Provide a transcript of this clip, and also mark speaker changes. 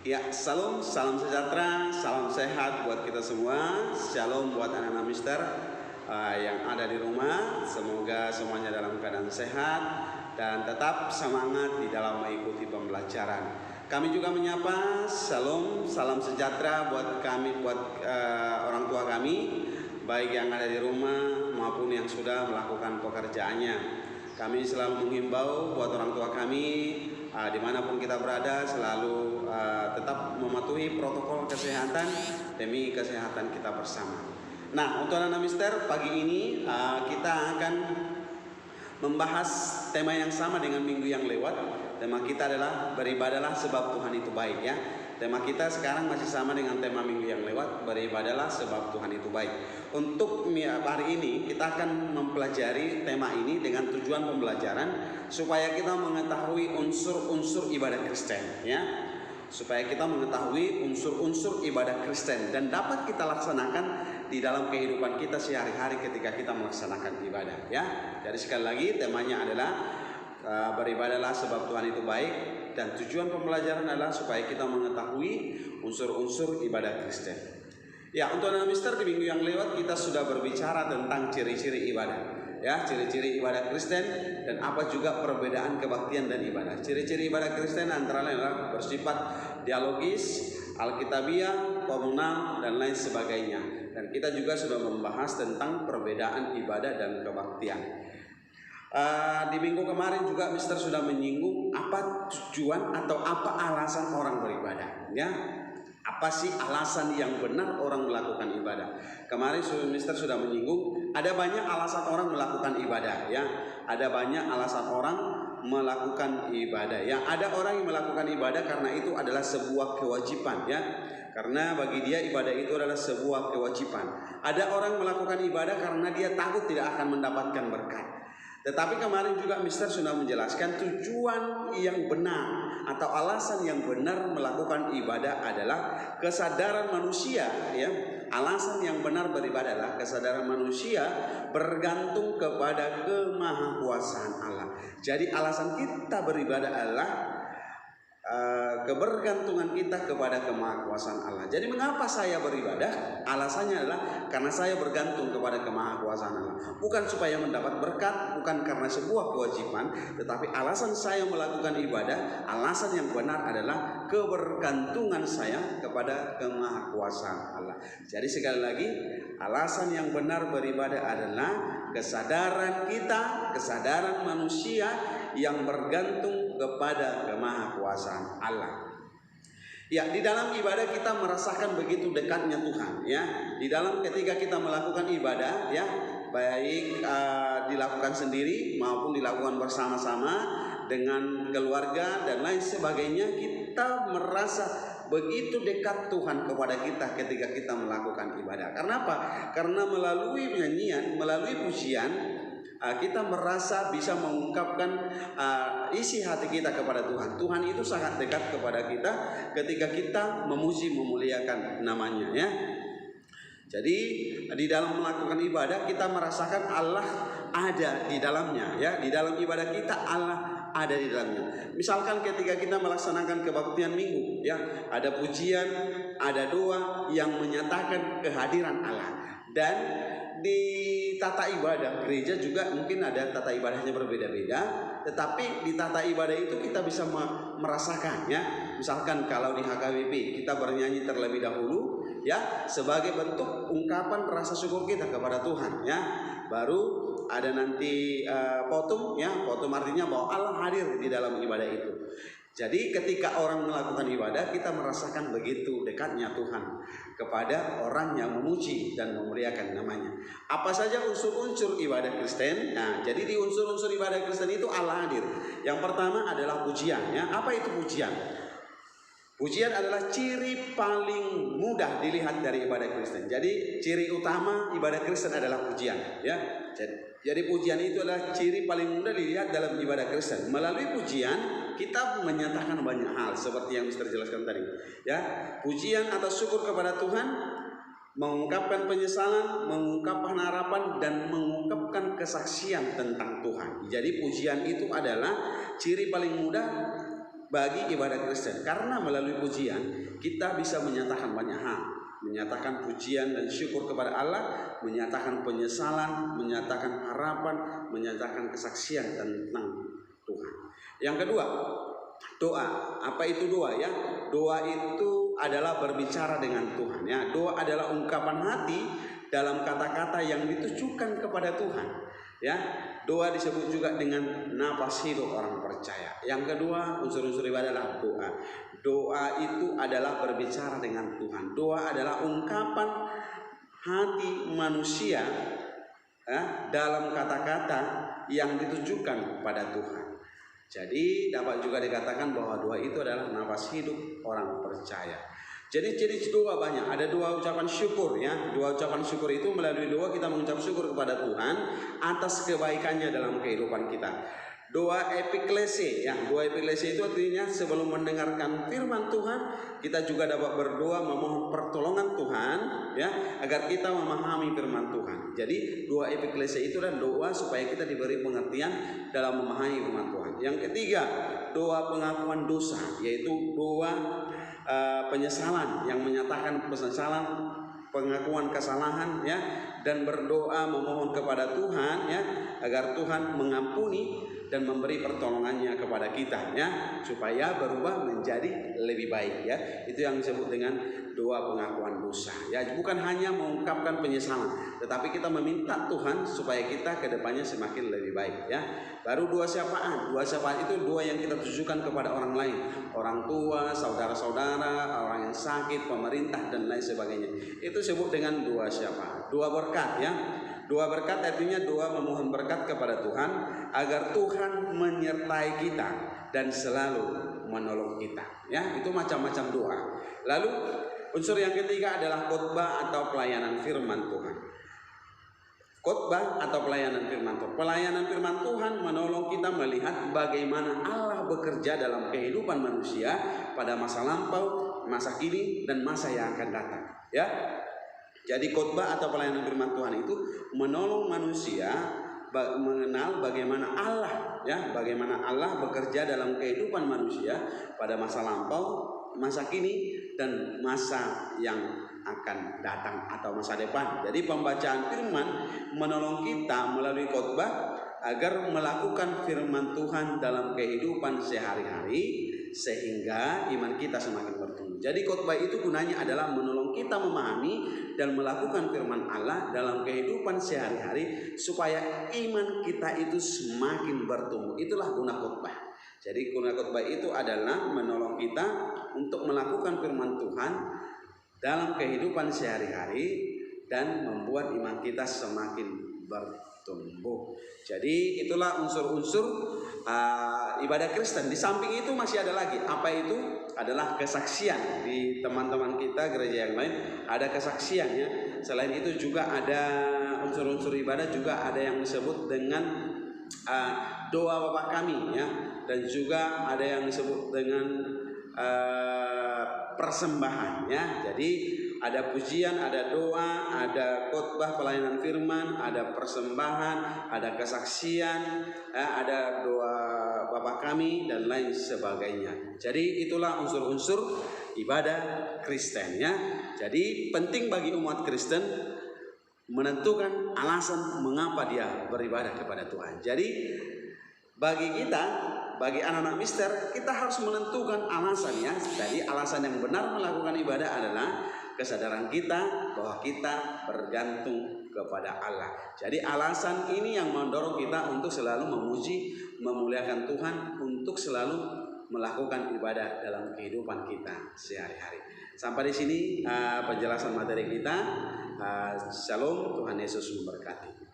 Speaker 1: Ya, salam sejahtera, salam sehat buat kita semua. Shalom buat anak-anak Mister yang ada di rumah. Semoga semuanya dalam keadaan sehat dan tetap semangat di dalam mengikuti pembelajaran. Kami juga menyapa salam sejahtera buat kami, buat orang tua kami, baik yang ada di rumah maupun yang sudah melakukan pekerjaannya. Kami selalu menghimbau buat orang tua kami dimanapun kita berada selalu tetap mematuhi protokol kesehatan demi kesehatan kita bersama. Nah, untuk anak-anak Mister, pagi ini kita akan membahas tema yang sama dengan minggu yang lewat. Tema kita adalah beribadalah sebab Tuhan itu baik, ya. Tema kita sekarang masih sama dengan tema minggu yang lewat, beribadalah sebab Tuhan itu baik. Untuk hari ini kita akan mempelajari tema ini dengan tujuan pembelajaran supaya kita mengetahui unsur-unsur ibadah Kristen, ya. Supaya kita mengetahui unsur-unsur ibadah Kristen dan dapat kita laksanakan di dalam kehidupan kita sehari-hari ketika kita melaksanakan ibadah, ya. Jadi sekali lagi temanya adalah beribadalah sebab Tuhan itu baik, dan tujuan pembelajaran adalah supaya kita mengetahui unsur-unsur ibadah Kristen. Ya, untuk anak Mister, di minggu yang lewat kita sudah berbicara tentang ciri-ciri ibadah, ya, ciri-ciri ibadah Kristen dan apa juga perbedaan kebaktian dan ibadah. Ciri-ciri ibadah Kristen antara lain adalah bersifat dialogis, alkitabiah, komunal, dan lain sebagainya. Dan kita juga sudah membahas tentang perbedaan ibadah dan kebaktian. Di minggu kemarin juga Mister sudah menyinggung apa tujuan atau apa alasan orang beribadah, ya. Apa sih alasan yang benar orang melakukan ibadah? Kemarin Mister sudah menyinggung ada banyak alasan orang melakukan ibadah, ya. Ada banyak alasan orang melakukan ibadah, ya. Ada orang yang melakukan ibadah karena itu adalah sebuah kewajiban, ya. Karena bagi dia ibadah itu adalah sebuah kewajiban. Ada orang melakukan ibadah karena dia takut tidak akan mendapatkan berkat. Tetapi kemarin juga Mister sudah menjelaskan tujuan yang benar atau alasan yang benar melakukan ibadah adalah kesadaran manusia, ya. Alasan yang benar beribadah adalah kesadaran manusia bergantung kepada kemahakuasaan Allah. Jadi alasan kita beribadah adalah kebergantungan kita kepada kemahakuasaan Allah. Jadi mengapa saya beribadah? Alasannya adalah karena saya bergantung kepada kemahakuasaan Allah. Bukan supaya mendapat berkat, bukan karena sebuah kewajiban, tetapi alasan saya melakukan ibadah, alasan yang benar adalah kebergantungan saya kepada kemahakuasaan Allah. Jadi sekali lagi, alasan yang benar beribadah adalah kesadaran kita, kesadaran manusia yang bergantung kepada kemahakuasaan Allah. Ya, di dalam ibadah kita merasakan begitu dekatnya Tuhan, ya. Di dalam ketika kita melakukan ibadah, ya, baik dilakukan sendiri maupun dilakukan bersama-sama dengan keluarga dan lain sebagainya, kita merasa begitu dekat Tuhan kepada kita ketika kita melakukan ibadah. Karena apa? Karena melalui nyanyian, melalui pujian, kita merasa bisa mengungkapkan isi hati kita kepada Tuhan. Tuhan itu sangat dekat kepada kita ketika kita memuji, memuliakan namanya, ya. Jadi di dalam melakukan ibadah kita merasakan Allah ada di dalamnya, ya. Di dalam ibadah kita Allah ada di dalamnya. Misalkan ketika kita melaksanakan kebaktian minggu, ya, ada pujian, ada doa yang menyatakan kehadiran Allah. Dan di tata ibadah gereja juga mungkin ada tata ibadahnya berbeda-beda, tetapi di tata ibadah itu kita bisa merasakan, ya. Misalkan kalau di HKBP kita bernyanyi terlebih dahulu, ya, sebagai bentuk ungkapan rasa syukur kita kepada Tuhan, ya. Baru ada nanti potum, ya. Potum artinya bahwa Allah hadir di dalam ibadah itu. Jadi ketika orang melakukan ibadah, kita merasakan begitu dekatnya Tuhan kepada orang yang memuji dan memuliakan namanya. Apa saja unsur-unsur ibadah Kristen? Nah, jadi di unsur-unsur ibadah Kristen itu Allah hadir. Yang pertama adalah pujian, ya. Apa itu pujian? Pujian adalah ciri paling mudah dilihat dari ibadah Kristen. Jadi ciri utama ibadah Kristen adalah pujian, ya. Jadi pujian itu adalah ciri paling mudah dilihat dalam ibadah Kristen. Melalui pujian kita menyatakan banyak hal seperti yang Mister jelaskan tadi, ya. Pujian atau syukur kepada Tuhan, mengungkapkan penyesalan, mengungkapkan harapan, dan mengungkapkan kesaksian tentang Tuhan. Jadi pujian itu adalah ciri paling mudah bagi ibadah Kristen, karena melalui pujian kita bisa menyatakan banyak hal, menyatakan pujian dan syukur kepada Allah, menyatakan penyesalan, menyatakan harapan, menyatakan kesaksian tentang Tuhan. Yang kedua, doa. Apa itu doa ya? Doa itu adalah berbicara dengan Tuhan ya. Doa adalah ungkapan hati dalam kata-kata yang ditujukan kepada Tuhan ya. Doa disebut juga dengan napas hidup orang percaya. Yang kedua, unsur-unsur ibadah adalah doa. Doa itu adalah berbicara dengan Tuhan. Doa adalah ungkapan hati manusia ya, dalam kata-kata yang ditujukan kepada Tuhan. Jadi dapat juga dikatakan bahwa doa itu adalah napas hidup orang percaya. Jadi doa banyak. Ada doa ucapan syukur ya. Doa ucapan syukur itu melalui doa kita mengucap syukur kepada Tuhan atas kebaikannya dalam kehidupan kita. Doa epiklesi ya. Doa epiklesi itu artinya sebelum mendengarkan firman Tuhan, kita juga dapat berdoa memohon pertolongan Tuhan ya, agar kita memahami firman Tuhan. Jadi doa epiklesi itu adalah doa supaya kita diberi pengertian dalam memahami firman Tuhan. Yang ketiga, doa pengakuan dosa, yaitu doa penyesalan yang menyatakan penyesalan, pengakuan kesalahan ya, dan berdoa memohon kepada Tuhan ya, agar Tuhan mengampuni dan memberi pertolongannya kepada kita ya, supaya berubah menjadi lebih baik ya. Itu yang disebut dengan doa pengakuan dosa ya. Bukan hanya mengungkapkan penyesalan, tetapi kita meminta Tuhan supaya kita kedepannya semakin lebih baik ya. Baru doa syafaat. Doa syafaat itu doa yang kita tujukan kepada orang lain, orang tua, saudara-saudara, orang yang sakit, pemerintah dan lain sebagainya. Itu disebut dengan doa syafaat. Doa berkat ya. Doa berkat artinya doa memohon berkat kepada Tuhan agar Tuhan menyertai kita dan selalu menolong kita ya. Itu macam-macam doa. Lalu unsur yang ketiga adalah khotbah atau pelayanan firman Tuhan. Khotbah atau pelayanan firman Tuhan. Pelayanan firman Tuhan menolong kita melihat bagaimana Allah bekerja dalam kehidupan manusia pada masa lampau, masa kini, dan masa yang akan datang ya. Jadi khotbah atau pelayanan firman Tuhan itu menolong manusia mengenal bagaimana Allah ya, bagaimana Allah bekerja dalam kehidupan manusia pada masa lampau, masa kini, dan masa yang akan datang atau masa depan. Jadi pembacaan firman menolong kita melalui khotbah agar melakukan firman Tuhan dalam kehidupan sehari-hari sehingga iman kita semakin bertumbuh. Jadi khotbah itu gunanya adalah menolong kita memahami dan melakukan firman Allah dalam kehidupan sehari-hari supaya iman kita itu semakin bertumbuh. Itulah guna khotbah. Jadi guna khotbah itu adalah menolong kita untuk melakukan firman Tuhan dalam kehidupan sehari-hari dan membuat iman kita semakin bertumbuh. Jadi itulah unsur-unsur ibadah Kristen. Di samping itu masih ada lagi. Apa itu? Adalah kesaksian. Di teman-teman kita gereja yang lain ada kesaksiannya. Selain itu juga ada unsur-unsur ibadah, juga ada yang disebut dengan doa Bapa kami ya, dan juga ada yang disebut dengan persembahan ya. Jadi ada pujian, ada doa, ada khotbah pelayanan firman, ada persembahan, ada kesaksian, ada doa Bapa kami dan lain sebagainya. Jadi itulah unsur-unsur ibadah Kristen ya. Jadi penting bagi umat Kristen menentukan alasan mengapa dia beribadah kepada Tuhan. Jadi bagi kita, bagi anak-anak mister, kita harus menentukan alasan ya. Jadi alasan yang benar melakukan ibadah adalah kesadaran kita bahwa kita bergantung kepada Allah. Jadi alasan ini yang mendorong kita untuk selalu memuji, memuliakan Tuhan, untuk selalu melakukan ibadah dalam kehidupan kita sehari-hari. Sampai di sini penjelasan materi kita. Shalom, Tuhan Yesus memberkati.